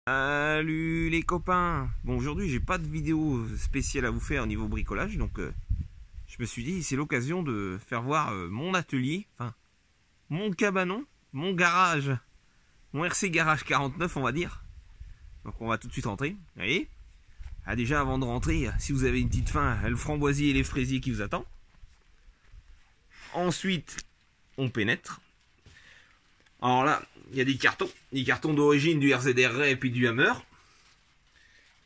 Salut les copains. Bon, aujourd'hui j'ai pas de vidéo spéciale à vous faire au niveau bricolage, donc je me suis dit c'est l'occasion de faire voir mon atelier, enfin mon cabanon, mon garage, mon RC Garage 49 on va dire. Donc on va tout de suite rentrer, vous voyez. Ah, déjà avant de rentrer, si vous avez une petite faim, le framboisier et les fraisiers qui vous attendent. Ensuite on pénètre. Alors là, il y a des cartons d'origine du RZR Ray et puis du Hammer.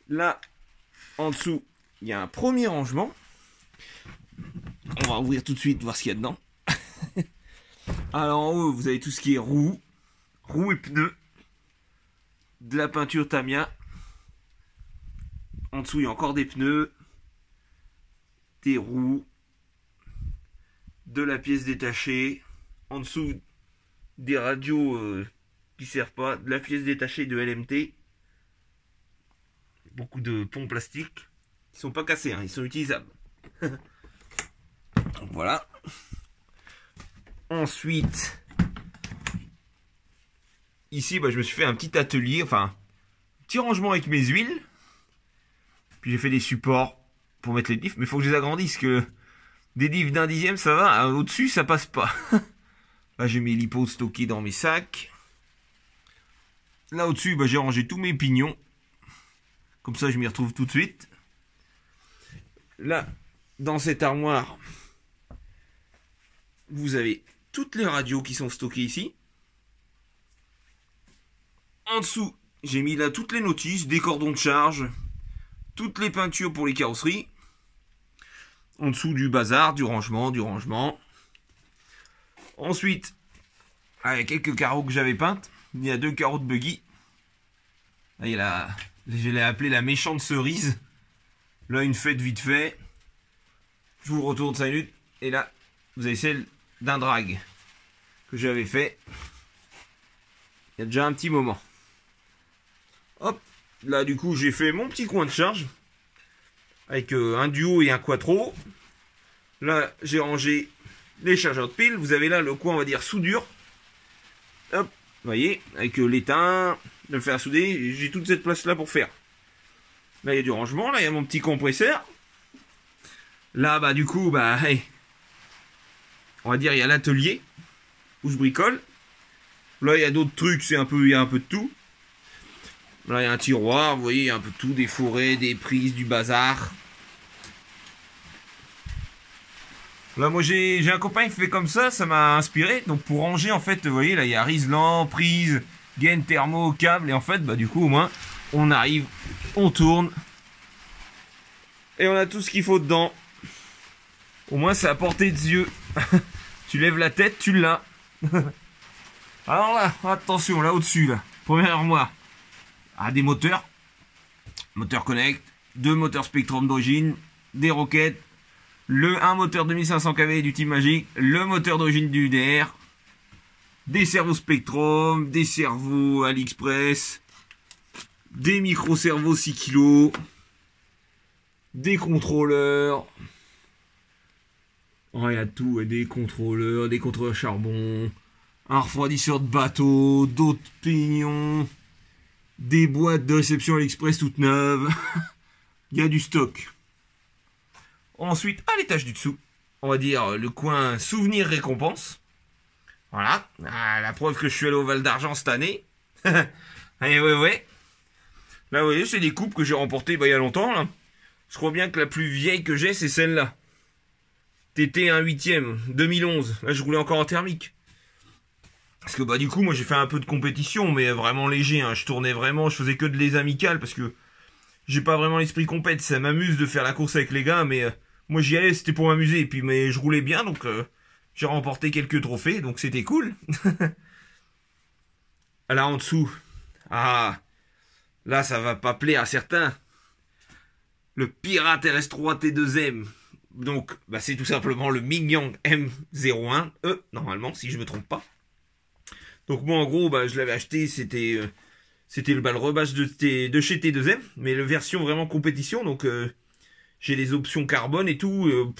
Là, en dessous, il y a un premier rangement. On va ouvrir tout de suite, voir ce qu'il y a dedans. Alors en haut, vous avez tout ce qui est roues et pneus, de la peinture Tamiya. En dessous, il y a encore des pneus, des roues, de la pièce détachée. En dessous, des radios qui servent pas, de la pièce détachée de LMT, beaucoup de ponts plastiques qui sont pas cassés, hein, ils sont utilisables. Donc voilà. Ensuite, ici, je me suis fait un petit atelier, enfin, un petit rangement avec mes huiles. Puis j'ai fait des supports pour mettre les diffs, mais il faut que je les agrandisse, que des diffs d'un dixième, ça va, hein, au-dessus, ça passe pas. Là, j'ai mis l'hypo stocké dans mes sacs. Là, au-dessus, j'ai rangé tous mes pignons. Comme ça, je m'y retrouve tout de suite. Là, dans cette armoire, vous avez toutes les radios qui sont stockées ici. En dessous, j'ai mis là toutes les notices, des cordons de charge, toutes les peintures pour les carrosseries. En dessous, du bazar, du rangement. Ensuite, il y a quelques carreaux que j'avais peintes. Il y a 2 carreaux de buggy. Là, il y a je l'ai appelé la méchante cerise. Là, une fête vite fait. Je vous retourne 5 minutes. Et là, vous avez celle d'un drag que j'avais fait il y a déjà un petit moment. Hop. Là, du coup, j'ai fait mon petit coin de charge avec un duo et un quattro. Là, j'ai rangé les chargeurs de piles. Vous avez là le coin, on va dire, soudure. Hop, vous voyez, avec l'étain, le fer à souder, j'ai toute cette place là pour faire. Là, il y a du rangement, là, il y a mon petit compresseur. Là, du coup, hey, on va dire, il y a l'atelier où je bricole. Là, il y a d'autres trucs, il y a un peu de tout. Là, il y a un tiroir, vous voyez, il y a un peu de tout, des forêts, des prises, du bazar. Là, moi, j'ai un copain qui fait comme ça m'a inspiré. Donc, pour ranger, en fait, vous voyez, là, il y a Rislan, prise, gaine, thermo, câble. Et en fait, du coup, au moins, on arrive, on tourne. Et on a tout ce qu'il faut dedans. Au moins, c'est à portée de yeux. Tu lèves la tête, tu l'as. Alors là, attention, là, au-dessus, là. Première armoire. Ah, des moteurs. Moteur Connect. 2 moteurs Spectrum d'origine. Des roquettes. Un moteur 2500 kV du Team Magic, le moteur d'origine du UDR, des servos Spectrum, des servos AliExpress, des micro-servos 6 kg, des contrôleurs, il y a tout, des contrôleurs charbon, un refroidisseur de bateau, d'autres pignons, des boîtes de réception AliExpress toutes neuves, il y a du stock. Ensuite, à l'étage du dessous, on va dire le coin souvenir récompense. Voilà, la preuve que je suis allé au Val d'Argent cette année. Allez, ouais. Là, vous voyez, c'est des coupes que j'ai remportées il y a longtemps. Là. Je crois bien que la plus vieille que j'ai, c'est celle-là. TT 1/8e, 2011. Là, je roulais encore en thermique. Parce que du coup, moi, j'ai fait un peu de compétition, mais vraiment léger. Hein. Je tournais vraiment, je faisais que de les amicales parce que j'ai pas vraiment l'esprit compète. Ça m'amuse de faire la course avec les gars, mais moi j'y allais, c'était pour m'amuser. Et puis, mais je roulais bien, donc j'ai remporté quelques trophées, donc c'était cool. Là en dessous, là ça va pas plaire à certains. Le Pirate RS3 T2M. Donc, c'est tout simplement le Mingyang M01E, normalement, si je me trompe pas. Donc moi en gros, je l'avais acheté, c'était le rebâche de chez T2M, mais la version vraiment compétition, donc j'ai les options carbone et tout,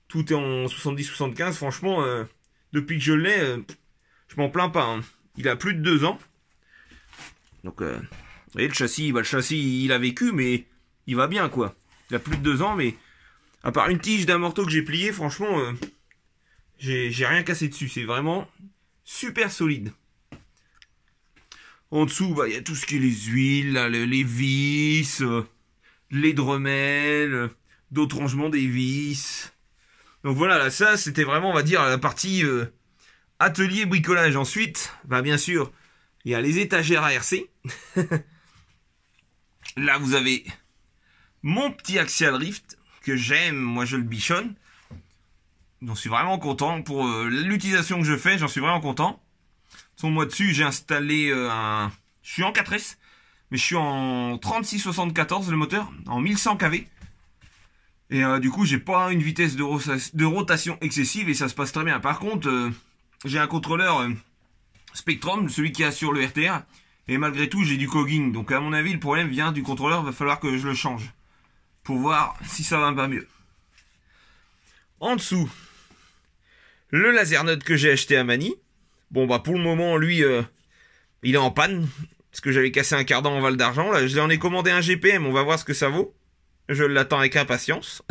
tout est en 70-75, franchement, depuis que je l'ai, je m'en plains pas, hein. Il a plus de 2 ans, donc Et le châssis, bah, le châssis, il a vécu, mais il va bien, quoi. Il a plus de 2 ans, mais à part une tige d'un morteau que j'ai plié, franchement, j'ai rien cassé dessus. C'est vraiment super solide. En dessous, bah, il y a tout ce qui est les huiles, là, les vis, les dremels, d'autres rangements des vis. Donc voilà, là, ça, c'était vraiment, on va dire, la partie atelier bricolage. Ensuite, bah, bien sûr, il y a les étagères ARC. Là, vous avez mon petit Axial Rift que j'aime, moi je le bichonne. J'en suis vraiment content. Pour l'utilisation que je fais, j'en suis vraiment content. Moi dessus, j'ai installé un... Je suis en 4S, mais je suis en 3674 le moteur, en 1100 kV. Et du coup, j'ai pas une vitesse de rotation excessive et ça se passe très bien. Par contre, j'ai un contrôleur Spectrum, celui qui a sur le RTR. Et malgré tout, j'ai du cogging. Donc à mon avis, le problème vient du contrôleur. Il va falloir que je le change pour voir si ça va pas mieux. En dessous, le laser node que j'ai acheté à Manny. Bon, bah pour le moment, lui, il est en panne. Parce que j'avais cassé un cardan en Val d'Argent. Là, je lui en ai commandé un GPM. On va voir ce que ça vaut. Je l'attends avec impatience.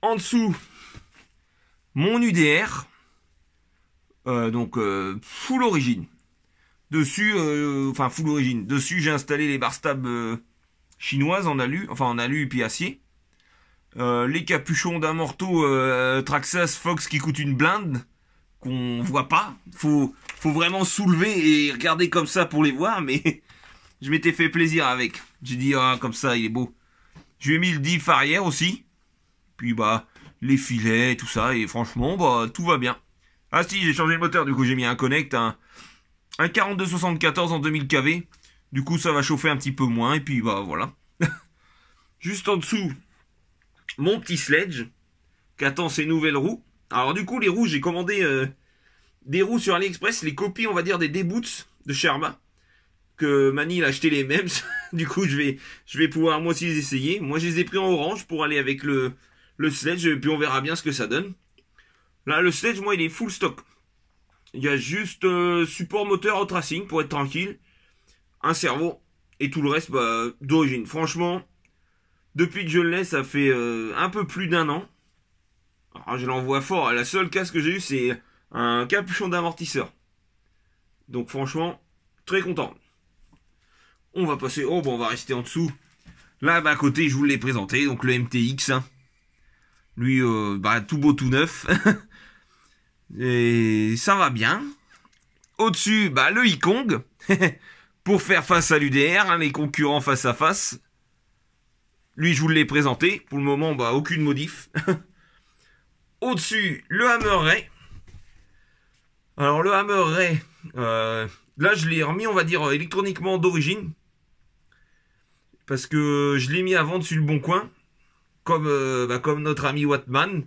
En dessous, mon UDR. Donc, full origine. Dessus, enfin full origine. Dessus, j'ai installé les barres stables chinoises en alu. Enfin, en alu et puis acier. Les capuchons d'un morteau Traxxas Fox qui coûte une blinde. Qu'on voit pas. Faut vraiment soulever et regarder comme ça pour les voir. Mais je m'étais fait plaisir avec. J'ai dit, ah, comme ça, il est beau. Je lui ai mis le diff arrière aussi. Puis, bah, les filets, tout ça. Et franchement, bah, tout va bien. Ah si, j'ai changé le moteur. Du coup, j'ai mis un connect, un 4274 en 2000 kV. Du coup, ça va chauffer un petit peu moins. Et puis, bah, voilà. Juste en dessous, mon petit sledge qui attend ses nouvelles roues. Alors, du coup, les roues, j'ai commandé des roues sur AliExpress. Les copies, on va dire, des D-Boots de Sherma. Que Manny a acheté les mêmes. Du coup, je vais pouvoir moi aussi les essayer. Moi, je les ai pris en orange pour aller avec le sledge. Et puis, on verra bien ce que ça donne. Là, le sledge, moi, il est full stock. Il y a juste support moteur au racing pour être tranquille. Un servo. Et tout le reste, bah, d'origine. Franchement, depuis que je l'ai, ça fait un peu plus d'1 an. Alors, je l'envoie fort. La seule casse que j'ai eue, c'est un capuchon d'amortisseur. Donc, franchement, très content. On va passer... Oh, bon, on va rester en dessous. Là, bah, à côté, je vous l'ai présenté. Donc, le MTX. Hein. Lui, bah, tout beau, tout neuf. Et ça va bien. Au-dessus, bah, le Ikong. Pour faire face à l'UDR, hein, les concurrents face à face. Lui, je vous l'ai présenté. Pour le moment, bah, aucune modif. Au-dessus, le Hammer Ray. Alors, le Hammer Ray, là, je l'ai remis, on va dire, électroniquement d'origine. Parce que je l'ai mis à vendre sur le Bon Coin. Comme notre ami Wattman.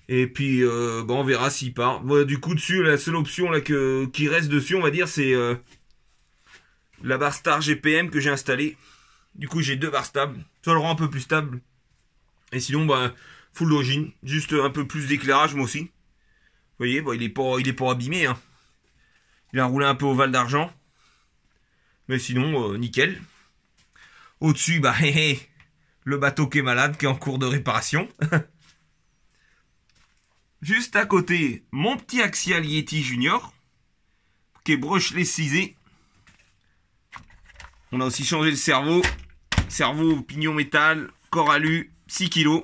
Et puis, bon, on verra s'il part. Bon, du coup, dessus, la seule option là qui reste dessus, on va dire, c'est la barre Star GPM que j'ai installée. Du coup, j'ai 2 barres stables. Ça le rend un peu plus stable. Et sinon, bah, full d'origine. Juste un peu plus d'éclairage, moi aussi. Vous voyez, bon, il est pas abîmé. Hein. Il a roulé un peu au Val d'Argent. Mais sinon, nickel. Au-dessus, bah, le bateau qui est malade, qui est en cours de réparation. Juste à côté, mon petit Axial Yeti Junior, qui est brushless cisé. On a aussi changé le cerveau. Cerveau pignon métal, corps alu, 6 kg.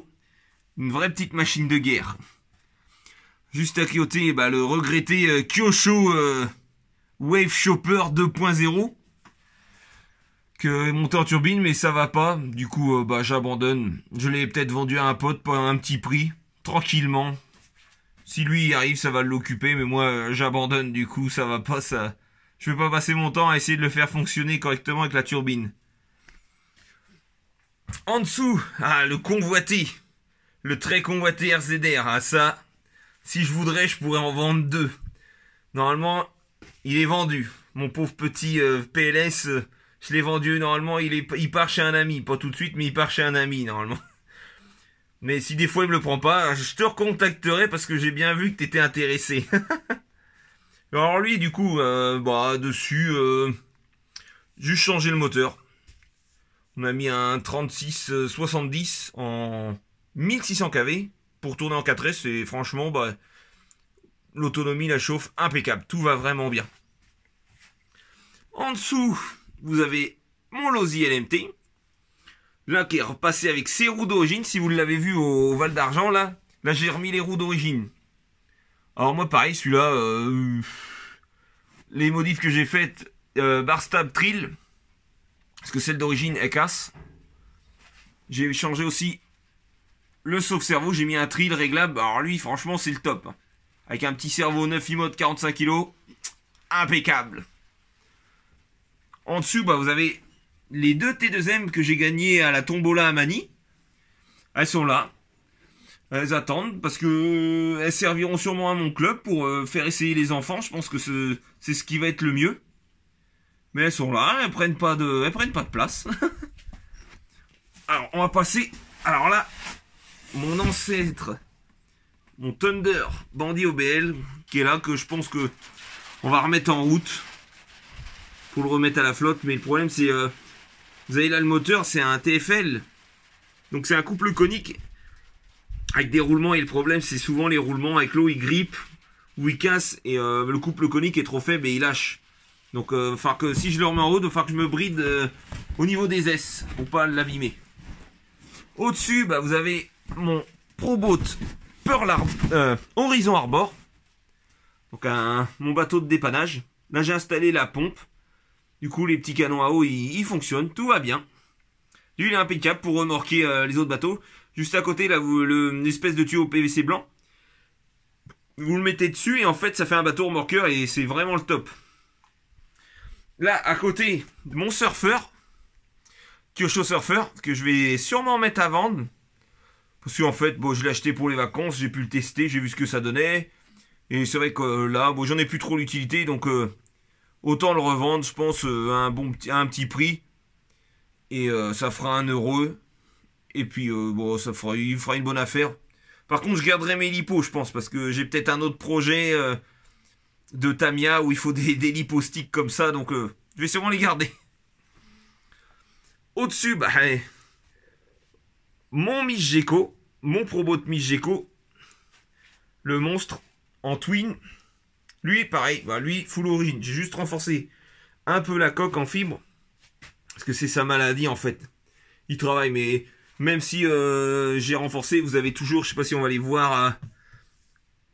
Une vraie petite machine de guerre. Juste à côté, bah, le regretté Kyosho Wave Chopper 2.0. Que est monté en turbine, mais ça va pas. Du coup, bah, j'abandonne. Je l'ai peut-être vendu à un pote pour un petit prix. Tranquillement. Si lui y arrive, ça va l'occuper, mais moi, j'abandonne, du coup, ça va pas, ça... Je vais pas passer mon temps à essayer de le faire fonctionner correctement avec la turbine. En dessous, ah, le convoité. Le très convoité RZR, ah, ça, si je voudrais, je pourrais en vendre 2. Normalement, il est vendu. Mon pauvre petit PLS, je l'ai vendu, normalement, il part chez un ami. Pas tout de suite, mais il part chez un ami, normalement. Mais si des fois il me le prend pas, je te recontacterai parce que j'ai bien vu que t'étais intéressé. Alors lui, du coup, bah dessus, Juste changer le moteur. On a mis un 3670 en 1600 kV pour tourner en 4S et franchement, bah, l'autonomie, la chauffe, impeccable. Tout va vraiment bien. En dessous, vous avez mon Losi LMT. Là, qui est repassé avec ses roues d'origine. Si vous l'avez vu au Val d'Argent, là j'ai remis les roues d'origine. Alors moi, pareil, celui-là, les modifs que j'ai faites, Barstab Trill, parce que celle d'origine, elle casse. J'ai changé aussi le sauve-cerveau. J'ai mis un Trill réglable. Alors lui, franchement, c'est le top. Avec un petit cerveau 9 iMode 45 kg. Impeccable. En dessous, bah, vous avez les deux T2M que j'ai gagnés à la tombola à Manille. Elles sont là. Elles attendent parce que elles serviront sûrement à mon club pour faire essayer les enfants. Je pense que c'est ce qui va être le mieux. Mais elles sont là, elles prennent pas de place. Alors, on va passer. Alors là, mon ancêtre, mon Thunder Bandit OBL, qui est là, que je pense que on va remettre en route pour le remettre à la flotte. Mais le problème, c'est vous avez là le moteur, c'est un TFL, donc c'est un couple conique avec des roulements. Et le problème, c'est souvent les roulements avec l'eau, ils grippent ou ils cassent et le couple conique est trop faible et il lâche. Donc, que si je le remets en haut, il va falloir que je me bride au niveau des S pour pas l'abîmer. Au-dessus, bah, vous avez mon Proboat Pearl Horizon Arbor. Donc, mon bateau de dépannage. Là, j'ai installé la pompe. Du coup, les petits canons à eau, ils fonctionnent. Tout va bien. Lui, il est impeccable pour remorquer les autres bateaux. Juste à côté, là, l'espèce de tuyau PVC blanc. Vous le mettez dessus et en fait, ça fait un bateau remorqueur et c'est vraiment le top. Là, à côté, mon surfeur, Kyosho Surfer, que je vais sûrement mettre à vendre. Parce qu'en fait, bon, je l'ai acheté pour les vacances, j'ai pu le tester, j'ai vu ce que ça donnait. Et c'est vrai que là, bon, j'en ai plus trop l'utilité, donc autant le revendre, je pense, à un petit prix. Et ça fera 1 €. Et puis, bon, il fera une bonne affaire. Par contre, je garderai mes lipos, je pense, parce que j'ai peut-être un autre projet de Tamiya où il faut des liposticks comme ça, donc je vais sûrement les garder. Au-dessus, bah, mon Migeco, mon Proboat Migeco, le monstre en twin. Lui, pareil, bah, lui, full origine. J'ai juste renforcé un peu la coque en fibre, parce que c'est sa maladie en fait. Il travaille, mais même si j'ai renforcé, vous avez toujours, je sais pas si on va les voir.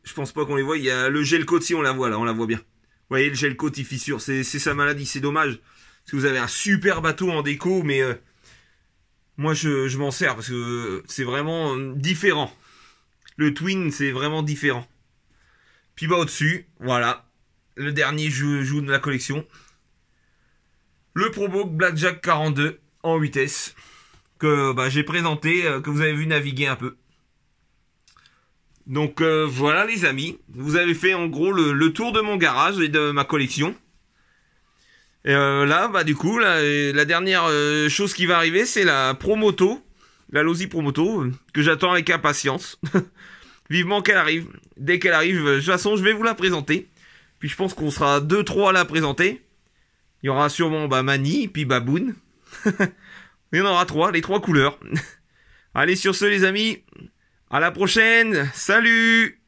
Je pense pas qu'on les voit. Il y a le gel coat, si on la voit là, on la voit bien. Vous voyez, le gel coat il fissure, c'est sa maladie, c'est dommage. Parce que vous avez un super bateau en déco, mais moi je m'en sers parce que c'est vraiment différent. Le twin, c'est vraiment différent. Puis bah au-dessus, voilà, le dernier joue de la collection. Le Proboat Blackjack 42 en 8S. Que bah, j'ai présenté, que vous avez vu naviguer un peu. Donc voilà les amis, vous avez fait en gros le tour de mon garage et de ma collection. Et là, bah du coup, la dernière chose qui va arriver, c'est la Promoto, la Losi Promoto, que j'attends avec impatience. Vivement qu'elle arrive. Dès qu'elle arrive, de toute façon, je vais vous la présenter. Puis je pense qu'on sera 2-3 à la présenter. Il y aura sûrement bah, Manille, puis Baboon. Il y en aura 3, les 3 couleurs. Allez, sur ce les amis, à la prochaine, salut!